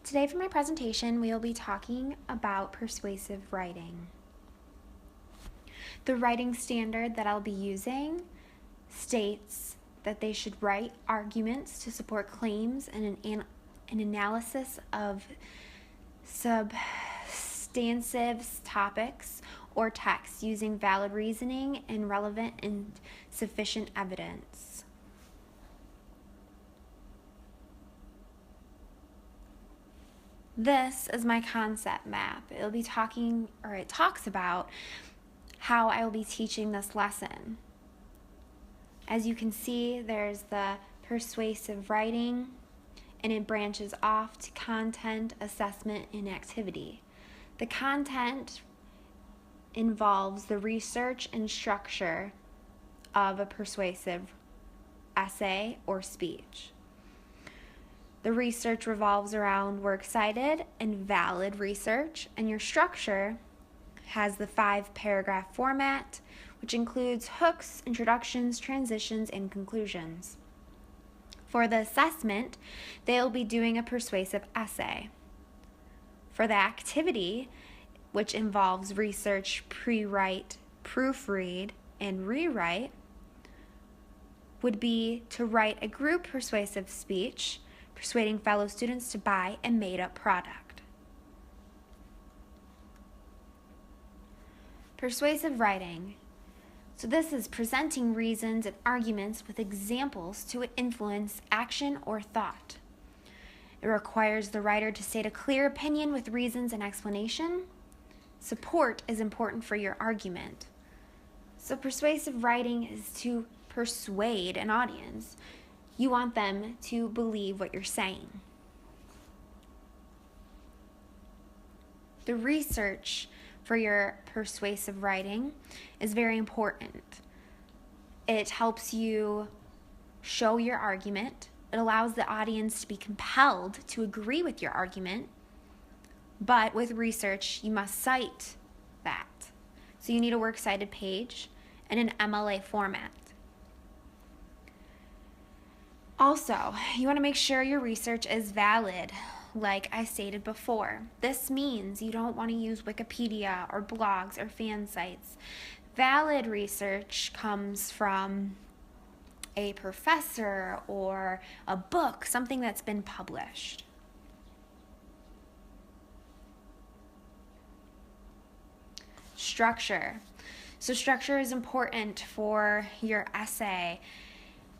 Today for my presentation, we will be talking about persuasive writing. The writing standard that I'll be using states that they should write arguments to support claims and an analysis of substantive topics or texts using valid reasoning and relevant and sufficient evidence. This is my concept map. It talks about how I will be teaching this lesson. As you can see, there's the persuasive writing, and it branches off to content, assessment, and activity. The content involves the research and structure of a persuasive essay or speech. The research revolves around works cited and valid research, and your structure has the 5-paragraph format, which includes hooks, introductions, transitions, and conclusions. For the assessment, they'll be doing a persuasive essay. For the activity, which involves research, pre-write, proofread, and rewrite, would be to write a group persuasive speech, persuading fellow students to buy a made-up product. Persuasive writing. So this is presenting reasons and arguments with examples to influence action or thought. It requires the writer to state a clear opinion with reasons and explanation. Support is important for your argument. So persuasive writing is to persuade an audience. You want them to believe what you're saying. The research for your persuasive writing is very important. It helps you show your argument. It allows the audience to be compelled to agree with your argument. But with research, you must cite that. So you need a works cited page and an MLA format. Also, you want to make sure your research is valid, like I stated before. This means you don't want to use Wikipedia or blogs or fan sites. Valid research comes from a professor or a book, something that's been published. Structure. So structure is important for your essay.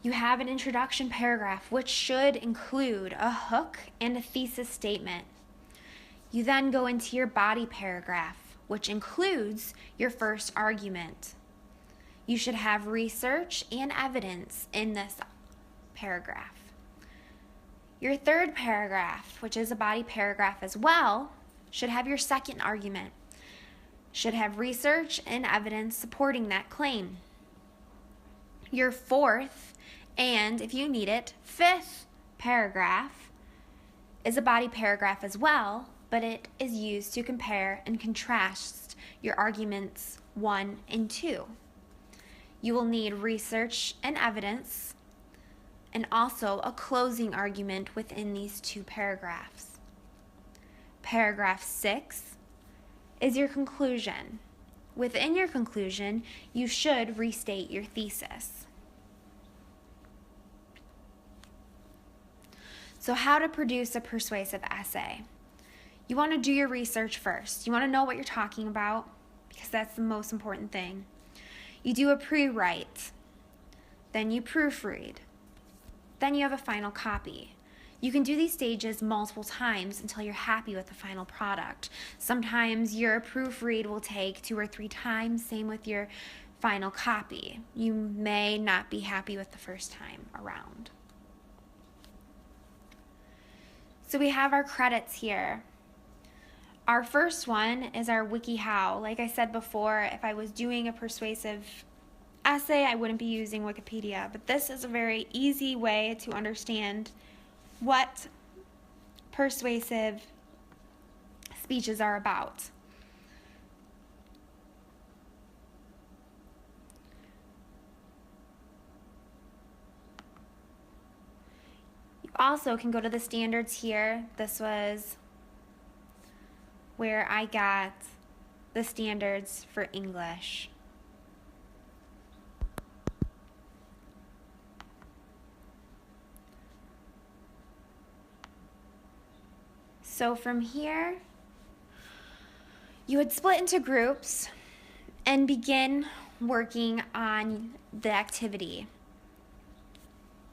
You have an introduction paragraph, which should include a hook and a thesis statement. You then go into your body paragraph, which includes your first argument. You should have research and evidence in this paragraph. Your third paragraph, which is a body paragraph as well, should have your second argument. Should have research and evidence supporting that claim. Your fourth, and if you need it, fifth paragraph is a body paragraph as well, but it is used to compare and contrast your arguments 1 and 2. You will need research and evidence and also a closing argument within these 2 paragraphs. Paragraph 6 is your conclusion. Within your conclusion, you should restate your thesis. So how to produce a persuasive essay? You want to do your research first. You want to know what you're talking about because that's the most important thing. You do a pre-write, then you proofread, then you have a final copy. You can do these stages multiple times until you're happy with the final product. Sometimes your proofread will take 2 or 3 times, same with your final copy. You may not be happy with the first time around. So we have our credits here. Our first one is our WikiHow. Like I said before, if I was doing a persuasive essay, I wouldn't be using Wikipedia, but this is a very easy way to understand what persuasive speeches are about. also can go to the standards here. This was where I got the standards for English. So from here, you would split into groups and begin working on the activity.